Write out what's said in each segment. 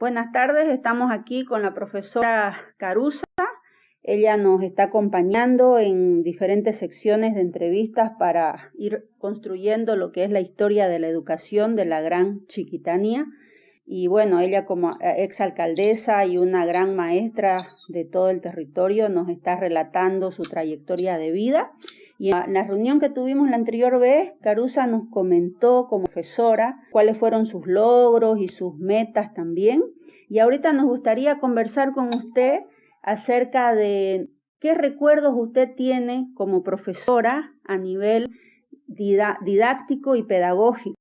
Buenas tardes, estamos aquí con la profesora Carusa. Ella nos está acompañando en diferentes secciones de entrevistas para ir construyendo lo que es la historia de la educación de la Gran Chiquitania. Y bueno, ella como exalcaldesa y una gran maestra de todo el territorio nos está relatando su trayectoria de vida. Y en la reunión que tuvimos la anterior vez, Carusa nos comentó como profesora cuáles fueron sus logros y sus metas también. Y ahorita nos gustaría conversar con usted acerca de qué recuerdos usted tiene como profesora a nivel didáctico y pedagógico,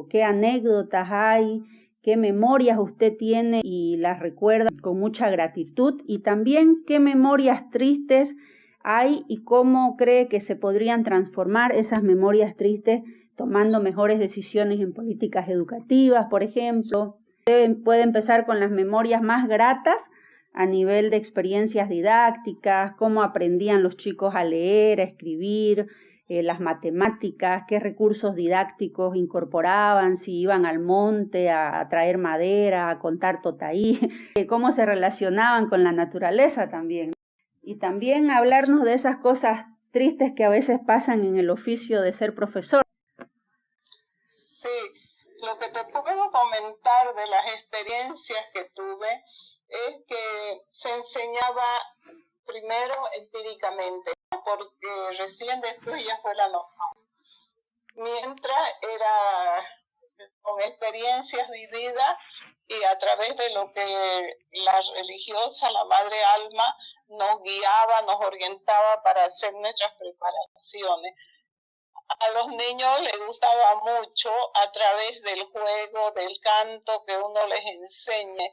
qué anécdotas hay, qué memorias usted tiene y las recuerda con mucha gratitud, y también qué memorias tristes hay y cómo cree que se podrían transformar esas memorias tristes tomando mejores decisiones en políticas educativas, por ejemplo. Usted puede empezar con las memorias más gratas a nivel de experiencias didácticas, cómo aprendían los chicos a leer, a escribir, las matemáticas, qué recursos didácticos incorporaban, si iban al monte a traer madera, a contar totaí, cómo se relacionaban con la naturaleza también. Y también hablarnos de esas cosas tristes que a veces pasan en el oficio de ser profesor. Sí, lo que te puedo comentar de las experiencias que tuve es que se enseñaba primero empíricamente, porque recién después ya fue la norma. Mientras era con experiencias vividas y a través de lo que la religiosa, la Madre Alma, nos guiaba, nos orientaba para hacer nuestras preparaciones. A los niños les gustaba mucho a través del juego, del canto que uno les enseñe,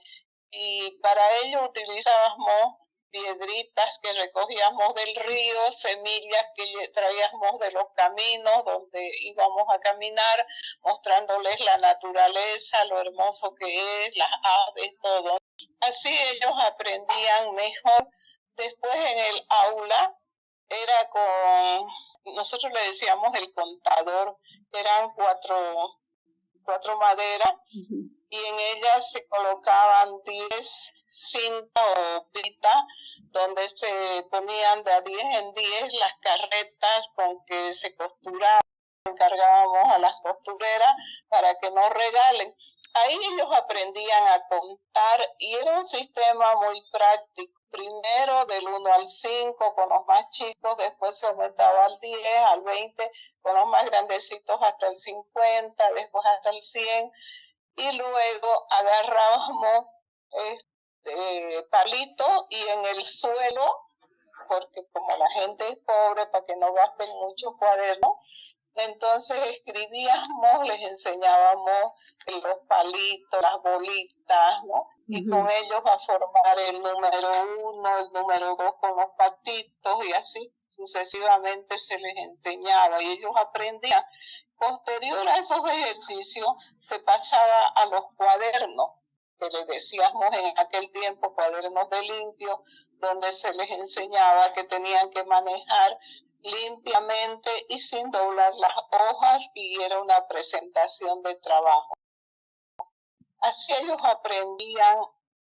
y para ello utilizábamos piedritas que recogíamos del río, semillas que traíamos de los caminos donde íbamos a caminar, mostrándoles la naturaleza, lo hermoso que es, las aves, todo. Así ellos aprendían mejor. Después en el aula era nosotros le decíamos el contador, eran cuatro maderas, y en ellas se colocaban 10 cintas o pitas donde se ponían de a 10 en 10 las carretas con que se costuraban. Encargábamos a las costureras para que nos regalen. Ahí ellos aprendían a contar y era un sistema muy práctico. Primero del 1 al 5 con los más chicos, después se aumentaba al 10, al 20, con los más grandecitos hasta el 50, después hasta el 100, y luego agarrábamos palitos y en el suelo, porque como la gente es pobre, para que no gasten muchos cuadernos, entonces escribíamos, les enseñábamos los palitos, las bolitas, ¿no? Y con ellos a formar el número 1, el número 2 con los patitos, y así sucesivamente se les enseñaba y ellos aprendían. Posterior a esos ejercicios se pasaba a los cuadernos, que les decíamos en aquel tiempo cuadernos de limpio, donde se les enseñaba que tenían que manejar limpiamente y sin doblar las hojas, y era una presentación de trabajo. Así ellos aprendían,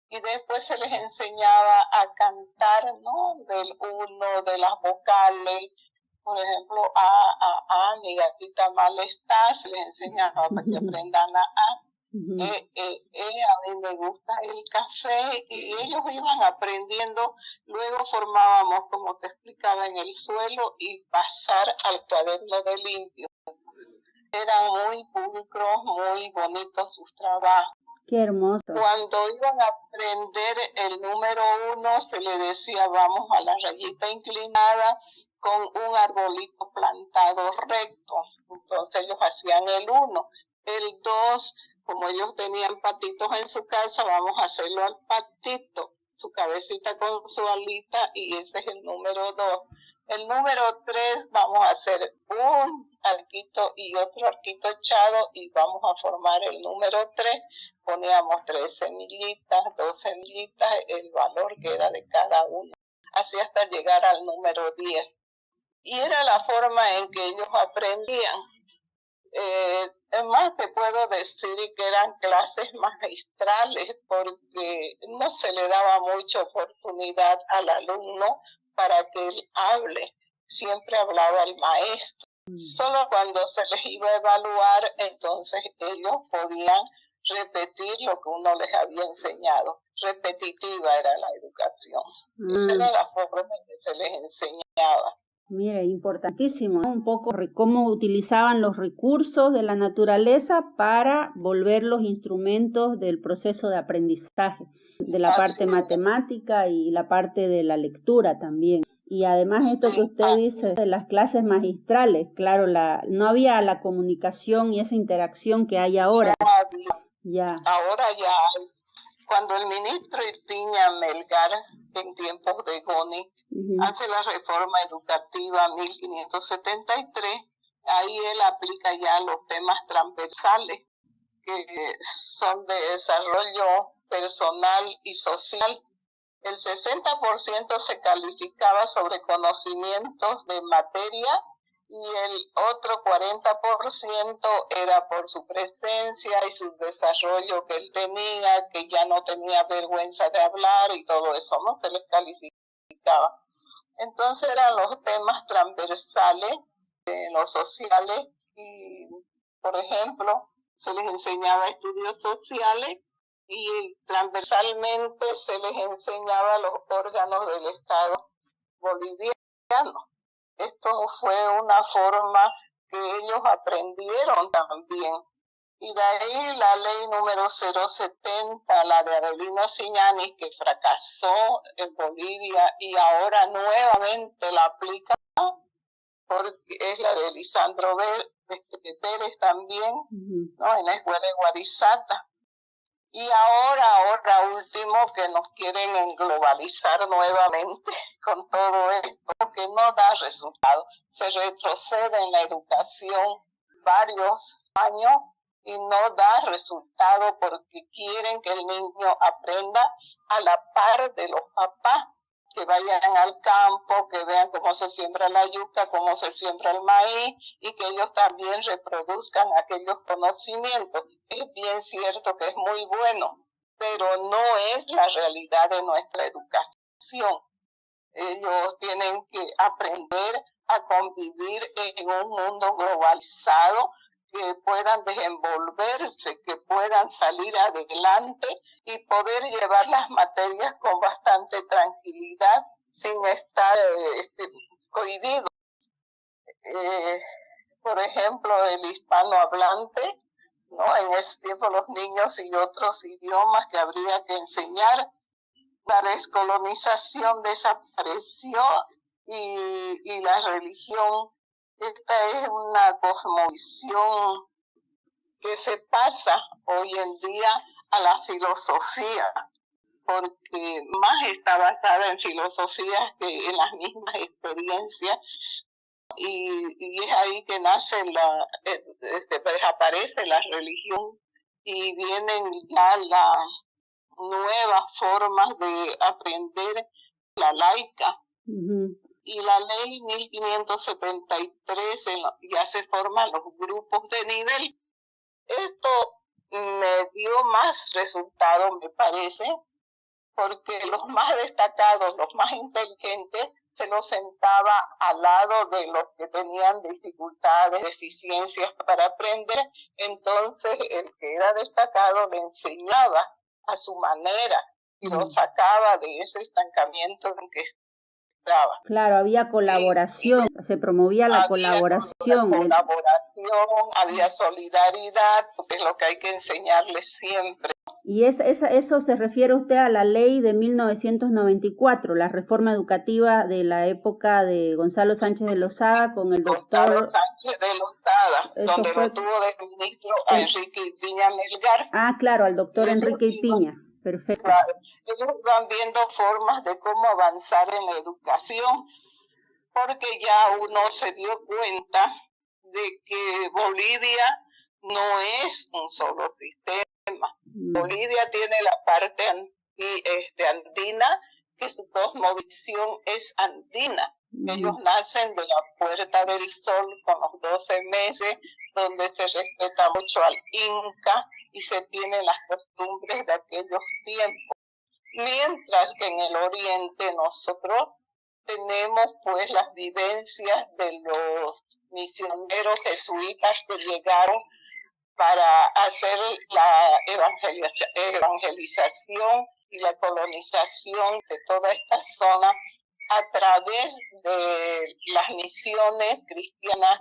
y después se les enseñaba a cantar, ¿no? Del 1, de las vocales. Por ejemplo, mi gatita mal está, se les enseñaba para que aprendan a. A mí me gusta el café, y ellos iban aprendiendo. Luego formábamos, como te explicaba, en el suelo y pasar al cuaderno de limpio. Eran muy pulcros, muy bonitos sus trabajos. Qué hermoso. Cuando iban a aprender el número 1, se le decía vamos a la rayita inclinada con un arbolito plantado recto. Entonces ellos hacían el 1. El 2, como ellos tenían patitos en su casa, vamos a hacerlo al patito, su cabecita con su alita, y ese es el número 2. El número 3 vamos a hacer un arquito y otro arquito echado, y vamos a formar el número 3. Poníamos 3 semillitas, 2 semillitas, el valor que era de cada uno, así hasta llegar al número 10. Y era la forma en que ellos aprendían. Es más, te puedo decir que eran clases magistrales porque no se le daba mucha oportunidad al alumno para que él hable. Siempre hablaba el maestro. Solo cuando se les iba a evaluar, entonces ellos podían repetir lo que uno les había enseñado. Repetitiva era la educación. Esa era la forma en que se les enseñaba. Mira, importantísimo, ¿no? Un poco cómo utilizaban los recursos de la naturaleza para volver los instrumentos del proceso de aprendizaje, de la parte matemática y la parte de la lectura también. Y además esto que usted dice de las clases magistrales, claro, no había la comunicación y esa interacción que hay ahora. Ya. Ahora ya hay. Cuando el ministro Irpiña Melgar, en tiempos de Goni, hace la reforma educativa 1573, ahí él aplica ya los temas transversales, que son de desarrollo personal y social. El 60% se calificaba sobre conocimientos de materia y el otro 40% era por su presencia y su desarrollo que él tenía, que ya no tenía vergüenza de hablar y todo eso, no se les calificaba. Entonces eran los temas transversales, los sociales, y por ejemplo, se les enseñaba estudios sociales y transversalmente se les enseñaba los órganos del Estado boliviano. Esto fue una forma que ellos aprendieron también. Y de ahí la ley número 070, la de Avelino Siñanis, que fracasó en Bolivia y ahora nuevamente la aplica, porque es la de Lisandro Pérez también, ¿no? En la escuela de Guarizata. Y ahora último, que nos quieren englobalizar nuevamente con todo esto, que no da resultado. Se retrocede en la educación varios años y no da resultado porque quieren que el niño aprenda a la par de los papás, que vayan al campo, que vean cómo se siembra la yuca, cómo se siembra el maíz y que ellos también reproduzcan aquellos conocimientos. Es bien cierto que es muy bueno, pero no es la realidad de nuestra educación. Ellos tienen que aprender a convivir en un mundo globalizado, que puedan desenvolverse, que puedan salir adelante y poder llevar las materias con bastante tranquilidad sin estar cohibidos. Por ejemplo, el hispanohablante, ¿no? En ese tiempo los niños y otros idiomas que habría que enseñar, la descolonización desapareció y la religión. Esta es una cosmovisión que se pasa hoy en día a la filosofía, porque más está basada en filosofías que en las mismas experiencias, y es ahí que nace desaparece la religión y vienen ya las nuevas formas de aprender la laica. Y la ley 1573 ya se forman los grupos de nivel. Esto me dio más resultados, me parece, porque los más destacados, los más inteligentes, se los sentaba al lado de los que tenían dificultades, deficiencias para aprender. Entonces el que era destacado le enseñaba a su manera y lo sacaba de ese estancamiento en que estaba. Claro, había colaboración, se promovía la colaboración. Había solidaridad, que es lo que hay que enseñarles siempre. Y eso se refiere usted a la ley de 1994, la reforma educativa de la época de Gonzalo Sánchez de Lozada con el doctor... Gonzalo Sánchez de Lozada, donde lo tuvo de ministro a Enrique Irpiña Melgar. Ah, claro, al doctor Enrique Irpiña. Perfecto. Claro, ellos van viendo formas de cómo avanzar en la educación, porque ya uno se dio cuenta de que Bolivia no es un solo sistema. Bolivia tiene la parte andina, que su cosmovisión es andina, Ellos nacen de la Puerta del Sol con los 12 meses, donde se respeta mucho al Inca y se tienen las costumbres de aquellos tiempos. Mientras que en el Oriente nosotros tenemos pues las vivencias de los misioneros jesuitas que llegaron para hacer la evangelización y la colonización de toda esta zona a través de las misiones cristianas,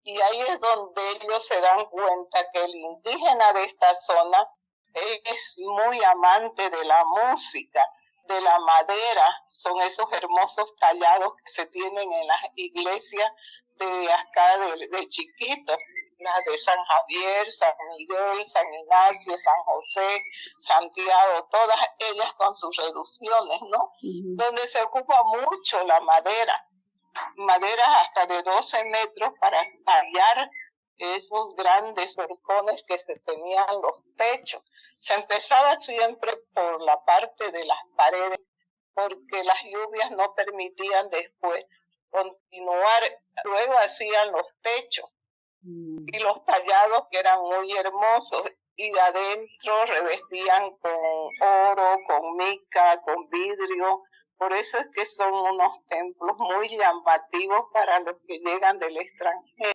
y ahí es donde ellos se dan cuenta que el indígena de esta zona es muy amante de la música, de la madera. Son esos hermosos tallados que se tienen en las iglesias de acá de chiquitos, las de San Javier, San Miguel, San Ignacio, San José, Santiago, todas ellas con sus reducciones, ¿no? Donde se ocupa mucho la madera, maderas hasta de 12 metros para tallar esos grandes horcones que se tenían en los techos. Se empezaba siempre por la parte de las paredes, porque las lluvias no permitían después continuar. Luego hacían los techos y los tallados, que eran muy hermosos, y de adentro revestían con oro, con mica, con vidrio. Por eso es que son unos templos muy llamativos para los que llegan del extranjero.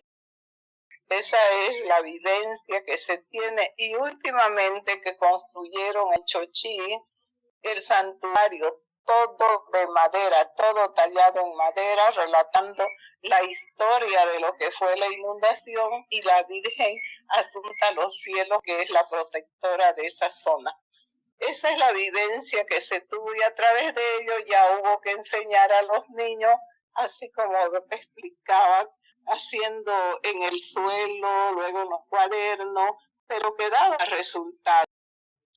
Esa es la vivencia que se tiene. Y últimamente que construyeron en Chochí el santuario, todo de madera, todo tallado en madera, relatando la historia de lo que fue la inundación, y la Virgen asunta a los cielos, que es la protectora de esa zona. Esa es la vivencia que se tuvo, y a través de ello ya hubo que enseñar a los niños, así como te explicaba, haciendo en el suelo, luego en los cuadernos, pero que daba resultados.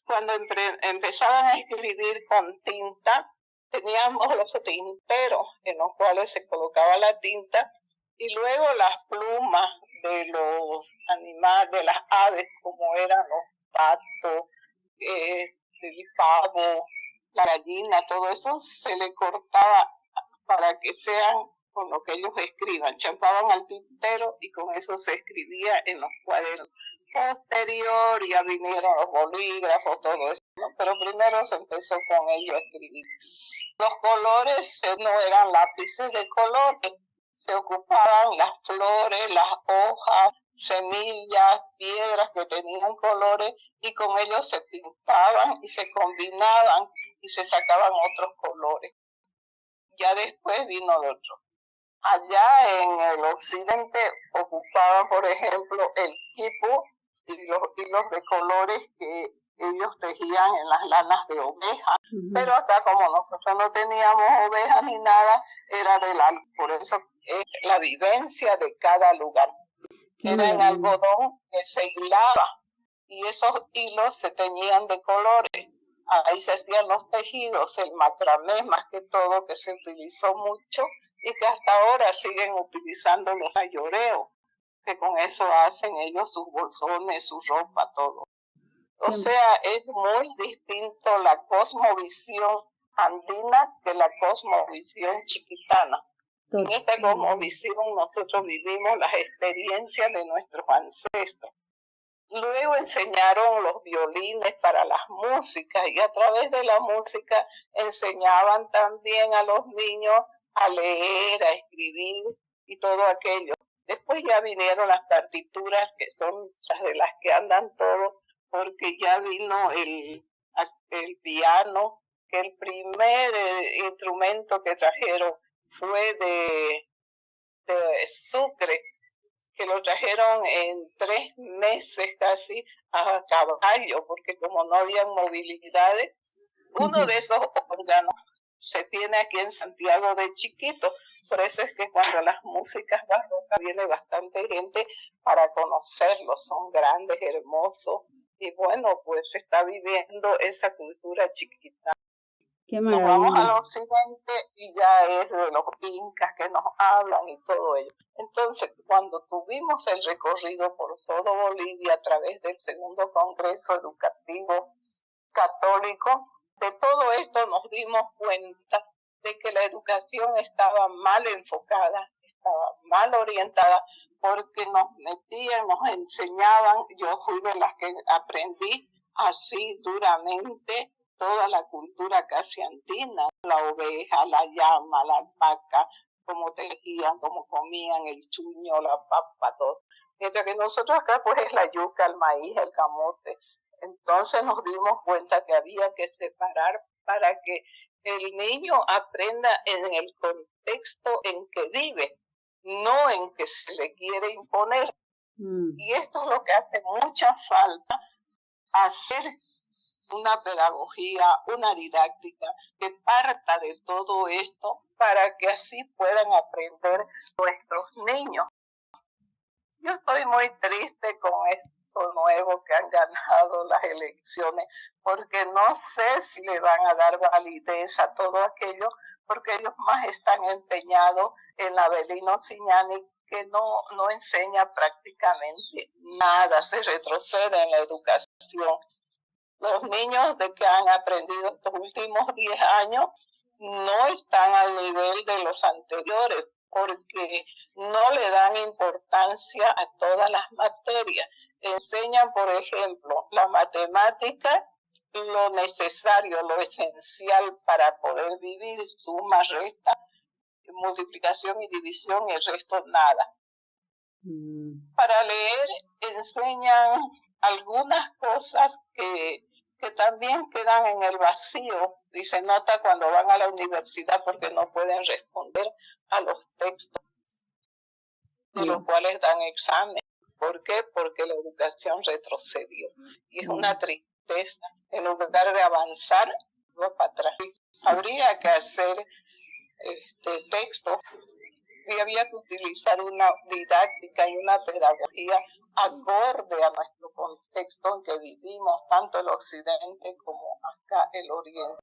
Cuando empezaban a escribir con tinta, teníamos los tinteros en los cuales se colocaba la tinta, y luego las plumas de los animales, de las aves, como eran los patos, el pavo, la gallina, todo eso se le cortaba para que sean con lo que ellos escriban. Champaban al tintero y con eso se escribía en los cuadernos. Posterior ya vinieron los bolígrafos, todo eso, ¿no? Pero primero se empezó con ello a escribir. Los colores no eran lápices de colores, se ocupaban las flores, las hojas, semillas, piedras que tenían colores, y con ellos se pintaban y se combinaban y se sacaban otros colores. Ya después vino el otro. Allá en el occidente ocupaban, por ejemplo, el quipu y los hilos de colores que ellos tejían en las lanas de oveja. Pero acá, como nosotros no teníamos ovejas ni nada, era por eso es la vivencia de cada lugar. Era en algodón que se hilaba, y esos hilos se teñían de colores. Ahí se hacían los tejidos, el macramé más que todo, que se utilizó mucho y que hasta ahora siguen utilizando los mayoreos, que con eso hacen ellos sus bolsones, su ropa, todo. O sea, es muy distinto la cosmovisión andina que la cosmovisión chiquitana. En esta cosmovisión nosotros vivimos las experiencias de nuestros ancestros. Luego enseñaron los violines para las músicas, y a través de la música enseñaban también a los niños a leer, a escribir y todo aquello. Después ya vinieron las partituras, que son las de las que andan todos, porque ya vino el piano, que el primer instrumento que trajeron fue de Sucre, que lo trajeron en 3 meses casi a caballo, porque como no había movilidades, uno de esos órganos se tiene aquí en Santiago de chiquito. Por eso es que cuando las músicas barrocas viene bastante gente para conocerlos, son grandes, hermosos, y bueno, pues se está viviendo esa cultura chiquita. Nos vamos al occidente y ya es de los incas que nos hablan y todo ello. Entonces, cuando tuvimos el recorrido por todo Bolivia a través del segundo Congreso Educativo Católico, de todo esto nos dimos cuenta de que la educación estaba mal enfocada, estaba mal orientada, porque nos metían, nos enseñaban, yo fui de las que aprendí así duramente toda la cultura casi andina, la oveja, la llama, la alpaca, cómo tejían, cómo comían, el chuño, la papa, todo. Mientras que nosotros acá pues es la yuca, el maíz, el camote. Entonces nos dimos cuenta que había que separar para que el niño aprenda en el contexto en que vive, no en que se le quiere imponer. Y esto es lo que hace mucha falta, hacer una pedagogía, una didáctica que parta de todo esto para que así puedan aprender nuestros niños. Yo estoy muy triste con esto nuevo que han ganado las elecciones, porque no sé si le van a dar validez a todo aquello, porque ellos más están empeñados en la Avelino Cignani, que no enseña prácticamente nada, se retrocede en la educación. Los niños de que han aprendido estos últimos 10 años no están al nivel de los anteriores, porque no le dan importancia a todas las materias. Enseñan, por ejemplo, la matemática, lo necesario, lo esencial para poder vivir, suma, resta, multiplicación y división, y el resto nada. Para leer enseñan algunas cosas que también quedan en el vacío, y se nota cuando van a la universidad porque no pueden responder a los textos de los cuales dan examen. ¿Por qué? Porque la educación retrocedió. Y es una tristeza. En lugar de avanzar, va para atrás. Habría que hacer texto y había que utilizar una didáctica y una pedagogía acorde a nuestro contexto en que vivimos, tanto el occidente como acá el oriente.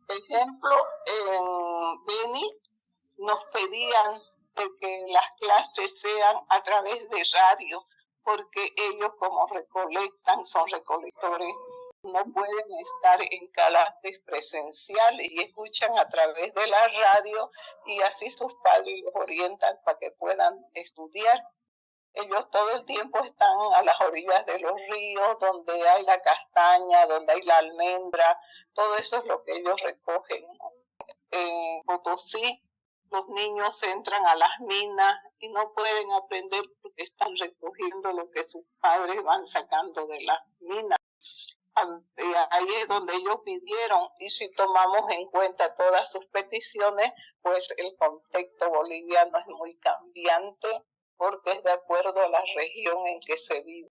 Por ejemplo, en Beni nos pedían de que las clases sean a través de radio, porque ellos como recolectan, son recolectores, no pueden estar en clases presenciales y escuchan a través de la radio, y así sus padres los orientan para que puedan estudiar. Ellos todo el tiempo están a las orillas de los ríos, donde hay la castaña, donde hay la almendra, todo eso es lo que ellos recogen. En Potosí, los niños entran a las minas y no pueden aprender porque están recogiendo lo que sus padres van sacando de las minas. Ahí es donde ellos pidieron, y si tomamos en cuenta todas sus peticiones, pues el contexto boliviano es muy cambiante, porque es de acuerdo a la región en que se vive.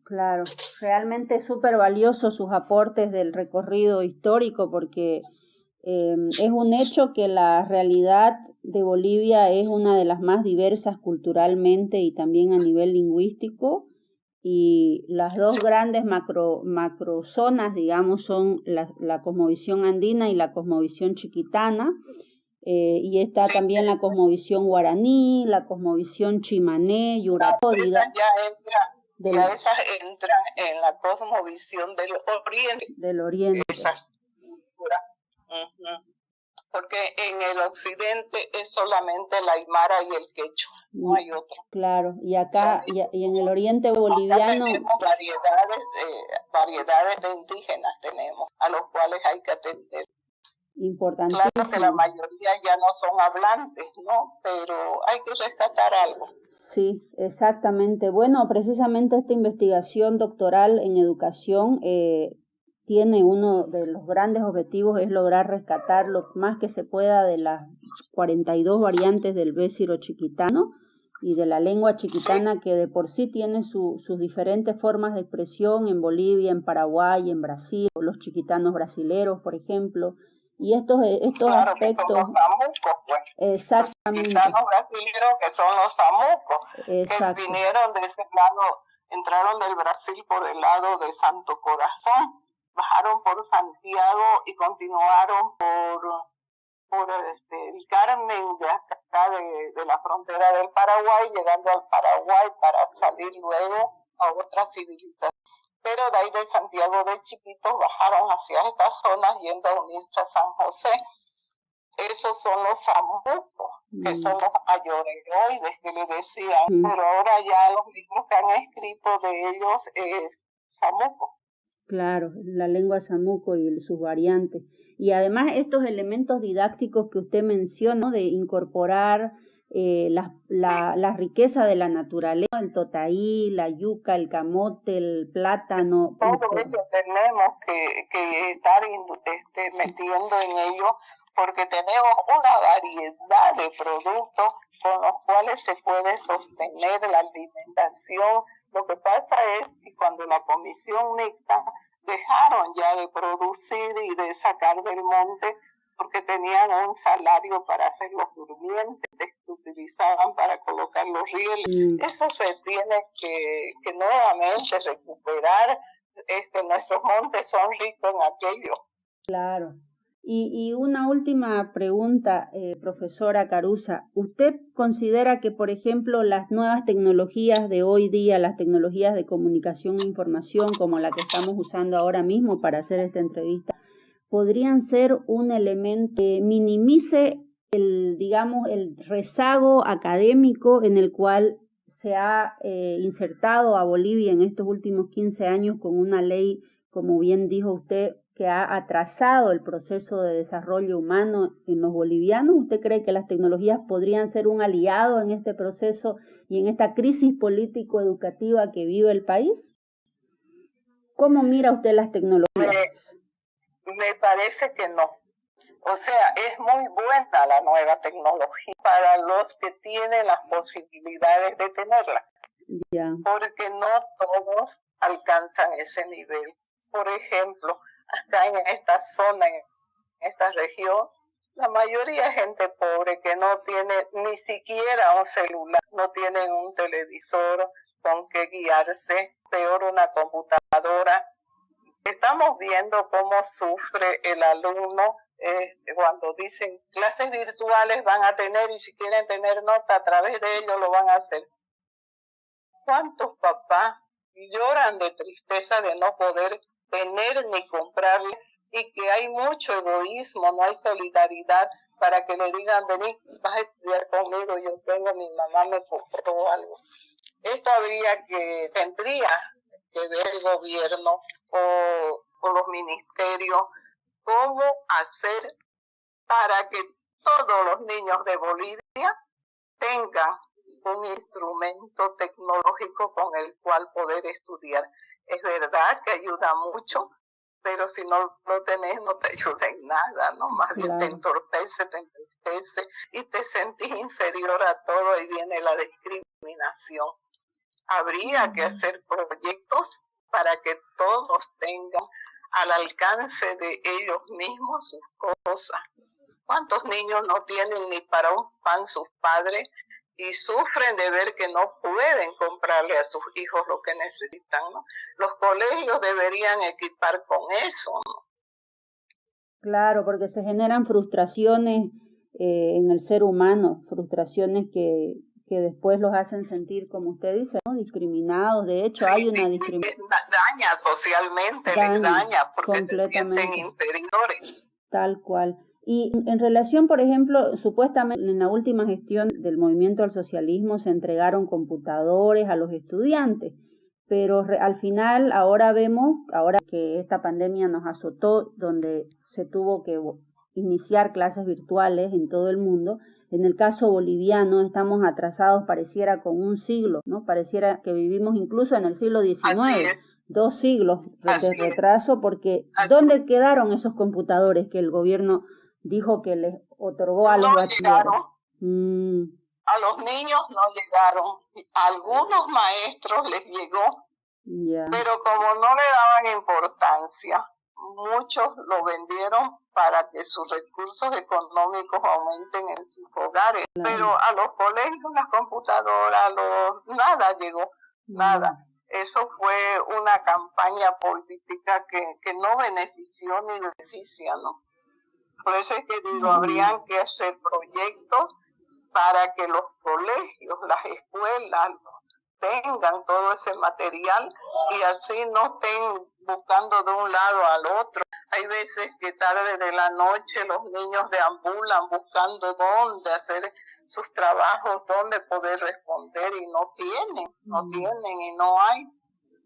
Claro, realmente súper valiosos sus aportes del recorrido histórico, porque es un hecho que la realidad de Bolivia es una de las más diversas culturalmente y también a nivel lingüístico, y las dos grandes macrozonas, digamos, son la cosmovisión andina y la cosmovisión chiquitana, y está también la cosmovisión guaraní, la cosmovisión chimané, yurakódida. Ya esas entran en la cosmovisión del oriente. Del oriente. Esas culturas. Porque en el occidente es solamente el aymara y el quechua, no hay otro. Claro, y acá, y en el oriente boliviano... Tenemos variedades de indígenas tenemos, a los cuales hay que atender. Importantísimo. Claro que la mayoría ya no son hablantes, ¿no? Pero hay que rescatar algo. Sí, exactamente. Bueno, precisamente esta investigación doctoral en educación tiene uno de los grandes objetivos, es lograr rescatar lo más que se pueda de las 42 variantes del bésiro chiquitano y de la lengua chiquitana, que de por sí tiene sus diferentes formas de expresión en Bolivia, en Paraguay, en Brasil, los chiquitanos brasileros, por ejemplo. Y estos claro, aspectos... Que son los samucos, pues. Exactamente. Los chiquitanos brasileños, que son los samucos. Exacto. Que vinieron de ese lado, entraron del Brasil por el lado de Santo Corazón, bajaron por Santiago y continuaron por el Carmen, de acá de la frontera del Paraguay, llegando al Paraguay para salir luego a otra civilización. pero de ahí de Santiago de chiquitos bajaron hacia estas zonas yendo a unirse a San José. Esos son los samucos, que son los ayoreroides que le decían, pero ahora ya los libros que han escrito de ellos es samuco. Claro, la lengua samuco y sus variantes. Y además estos elementos didácticos que usted mencionó, de incorporar la riqueza de la naturaleza, el totaí, la yuca, el camote, el plátano. Todo ello tenemos que estar metiendo en ello, porque tenemos una variedad de productos con los cuales se puede sostener la alimentación. Lo que pasa es que cuando la comisión mixta dejaron ya de producir y de sacar del monte, porque tenían un salario para hacer los durmientes que utilizaban para colocar los rieles. Eso se tiene que nuevamente recuperar. Nuestros montes son ricos en aquello. Claro. Y una última pregunta, profesora Caruza. ¿Usted considera que, por ejemplo, las nuevas tecnologías de hoy día, las tecnologías de comunicación e información, como la que estamos usando ahora mismo para hacer esta entrevista, podrían ser un elemento que minimice el rezago académico en el cual se ha insertado a Bolivia en estos últimos 15 años con una ley, como bien dijo usted, que ha atrasado el proceso de desarrollo humano en los bolivianos? ¿Usted cree que las tecnologías podrían ser un aliado en este proceso y en esta crisis político-educativa que vive el país? ¿Cómo mira usted las tecnologías? Me parece que no. O sea, es muy buena la nueva tecnología para los que tienen las posibilidades de tenerla. Ya. Porque no todos alcanzan ese nivel. Por ejemplo, acá en esta zona, en esta región, la mayoría es gente pobre que no tiene ni siquiera un celular, no tienen un televisor con que guiarse, peor una computadora. Estamos viendo cómo sufre el alumno cuando dicen clases virtuales van a tener, y si quieren tener nota a través de ellos lo van a hacer. ¿Cuántos papás lloran de tristeza de no poder tener ni comprarle, y que hay mucho egoísmo, no hay solidaridad para que le digan, vení, vas a estudiar conmigo, yo tengo, mi mamá me compró algo? Esto tendría que ver el gobierno o los ministerios, cómo hacer para que todos los niños de Bolivia tengan un instrumento tecnológico con el cual poder estudiar. Es verdad que ayuda mucho, pero si no lo tenés no te ayuda en nada, ¿no? Más bien te entorpece, te entristece y te sentís inferior a todo, y viene la discriminación. Habría que hacer proyectos para que todos tengan al alcance de ellos mismos sus cosas. ¿Cuántos niños no tienen ni para un pan sus padres y sufren de ver que no pueden comprarle a sus hijos lo que necesitan, ¿no? Los colegios deberían equipar con eso, ¿no? Claro, porque se generan frustraciones en el ser humano, frustraciones que después los hacen sentir, como usted dice, ¿no? Discriminados. De hecho, sí, hay una discriminación. Daña socialmente, les daña porque se sienten inferiores. Tal cual. Y en relación, por ejemplo, supuestamente en la última gestión del movimiento al socialismo se entregaron computadores a los estudiantes, pero al final ahora vemos, ahora que esta pandemia nos azotó, donde se tuvo que iniciar clases virtuales en todo el mundo, en el caso boliviano estamos atrasados, pareciera con un siglo, ¿no? Pareciera que vivimos incluso en el siglo XIX, 2 siglos de retraso, porque ¿dónde quedaron esos computadores que el gobierno dijo que les otorgó a los bachilleros? A los niños no llegaron, a algunos maestros les llegó, pero como no le daban importancia, muchos lo vendieron para que sus recursos económicos aumenten en sus hogares. Pero a los colegios, las computadoras, nada llegó, nada. Eso fue una campaña política que no benefició ni beneficia, ¿no? Por eso es que digo, habrían que hacer proyectos para que los colegios, las escuelas, tengan todo ese material y así no estén buscando de un lado al otro. Hay veces que tarde de la noche los niños deambulan buscando dónde hacer sus trabajos, dónde poder responder y no tienen y no hay.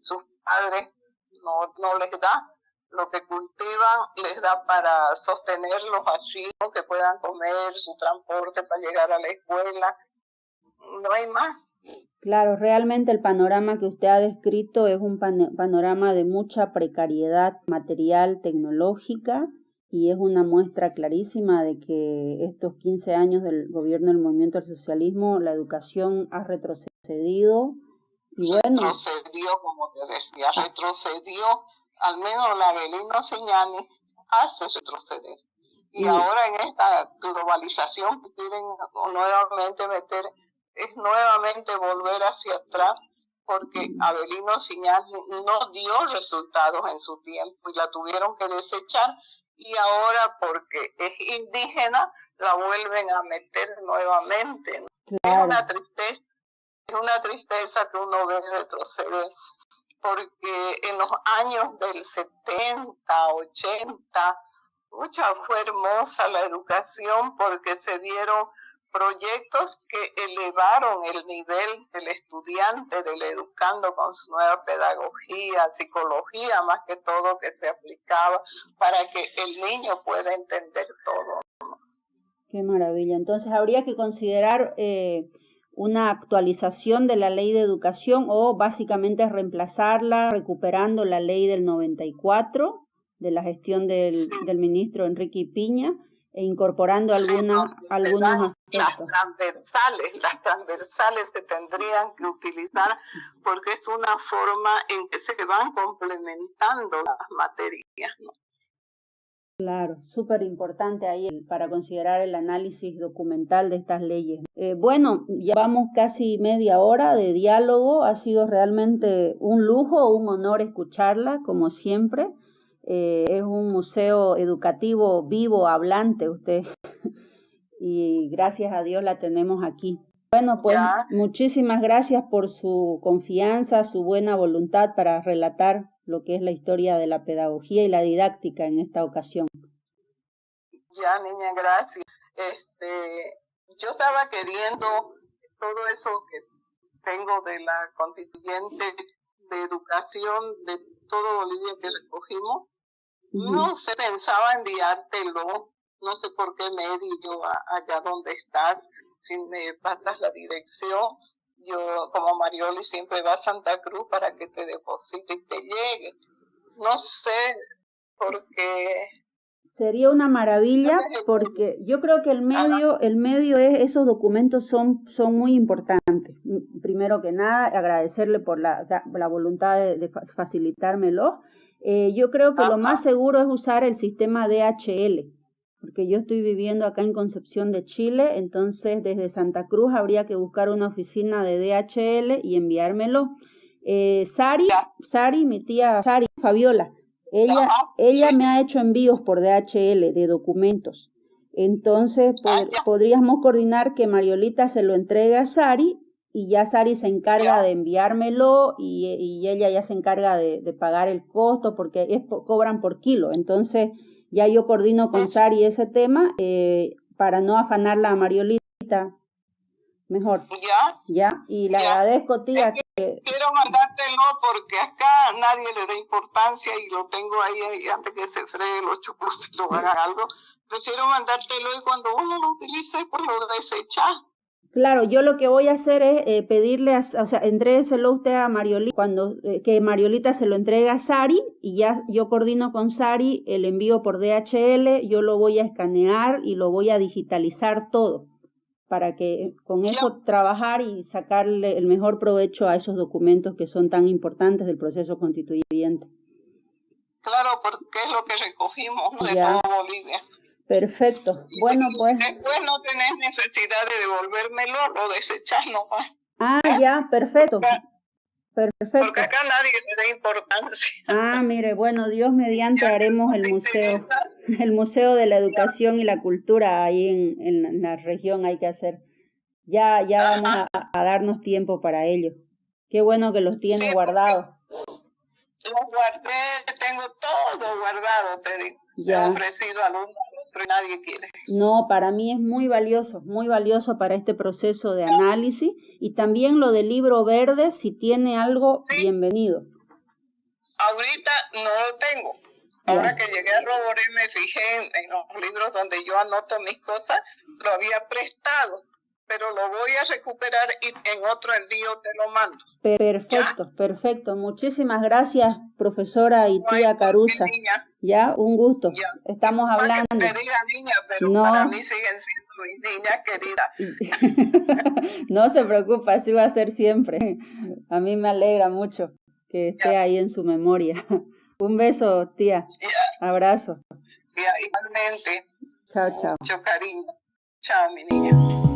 Sus padres no les da. Lo que cultivan les da para sostenerlos así, ¿no? Que puedan comer, su transporte para llegar a la escuela. No hay más. Claro, realmente el panorama que usted ha descrito es un panorama de mucha precariedad material, tecnológica, y es una muestra clarísima de que estos 15 años del gobierno del movimiento del socialismo, la educación ha retrocedido. Y bueno, retrocedió, como te decía, retrocedió, al menos la Avelino Ciñani hace retroceder. Y ahora en esta globalización que quieren nuevamente meter, es nuevamente volver hacia atrás, porque Avelino Ciñani no dio resultados en su tiempo y la tuvieron que desechar, y ahora porque es indígena la vuelven a meter nuevamente, ¿no? Claro. Es una tristeza que uno ve retroceder, porque en los años del 70, 80, fue hermosa la educación porque se dieron proyectos que elevaron el nivel del estudiante, del educando con su nueva pedagogía, psicología más que todo que se aplicaba para que el niño pueda entender todo. Qué maravilla. Entonces habría que considerar una actualización de la ley de educación o básicamente reemplazarla recuperando la ley del 94 de la gestión del ministro Enrique Piña e incorporando algunos aspectos. Las transversales se tendrían que utilizar porque es una forma en que se van complementando las materias, ¿no? Claro, súper importante ahí para considerar el análisis documental de estas leyes. Bueno, llevamos casi media hora de diálogo, ha sido realmente un lujo, un honor escucharla, como siempre. Es un museo educativo vivo, hablante usted, y gracias a Dios la tenemos aquí. Bueno, pues muchísimas gracias por su confianza, su buena voluntad para relatar lo que es la historia de la pedagogía y la didáctica en esta ocasión. Ya, niña, gracias. Yo estaba queriendo todo eso que tengo de la constituyente de educación de todo Bolivia que recogimos. No sé, pensaba enviártelo, no sé por qué medio allá donde estás, si me pasas la dirección. Yo, como Marioli, siempre va a Santa Cruz para que te deposite y te llegue. No sé, porque... Sería una maravilla, porque yo creo que el medio es, esos documentos son muy importantes. Primero que nada, agradecerle por la voluntad de facilitármelo. Yo creo que lo más seguro es usar el sistema DHL, porque yo estoy viviendo acá en Concepción de Chile, entonces desde Santa Cruz habría que buscar una oficina de DHL y enviármelo. Sari, mi tía Sari, Fabiola, ella me ha hecho envíos por DHL de documentos. Entonces podríamos coordinar que Mariolita se lo entregue a Sari y ya Sari se encarga de enviármelo y ella ya se encarga de pagar el costo porque cobran por kilo. Entonces ya yo coordino con Sari ese tema para no afanarla a Mariolita. Mejor. Ya, y le agradezco, tía. Quiero mandártelo porque acá nadie le da importancia y lo tengo ahí antes que se fregue los chucos y lo hagan algo. Prefiero mandártelo y cuando uno lo utilice, pues lo desecha. Claro, yo lo que voy a hacer es pedirle, entrégueselo usted a Mariolita, que Mariolita se lo entregue a Sari y ya yo coordino con Sari el envío por DHL, yo lo voy a escanear y lo voy a digitalizar todo, para que con eso trabajar y sacarle el mejor provecho a esos documentos que son tan importantes del proceso constituyente. Claro, porque es lo que recogimos de toda Bolivia. Perfecto. Bueno, pues... Después no tenés necesidad de devolvérmelo o desecharlo. Ya, perfecto. Porque acá nadie le da importancia. Mire, bueno, Dios mediante haremos el museo de la educación y la cultura ahí en la región hay que hacer. Ya vamos a darnos tiempo para ello. Qué bueno que los tiene Sí, guardados. los guardé, tengo todo guardado, te digo. He Ya. ofrecido al uno al otro y nadie quiere. No, para mí es muy valioso para este proceso de análisis, y también lo del libro verde, si tiene algo, Sí, bienvenido. ahorita no lo tengo. Ahora que llegué a Roboré me fijé en los libros donde yo anoto mis cosas, lo había prestado, pero lo voy a recuperar y en otro envío te lo mando. Perfecto, ¿ya? Perfecto. Muchísimas gracias, profesora y tía Carusa. Niña. Ya, un gusto. Ya. Estamos hablando. Que te diga niña, pero no. Para mí siguen siendo mis niñas queridas. No se preocupe, así va a ser siempre. A mí me alegra mucho que esté ahí en su memoria. Un beso, tía. Abrazo. Igualmente. Chao, chao. Mucho cariño. Chao, mi niña.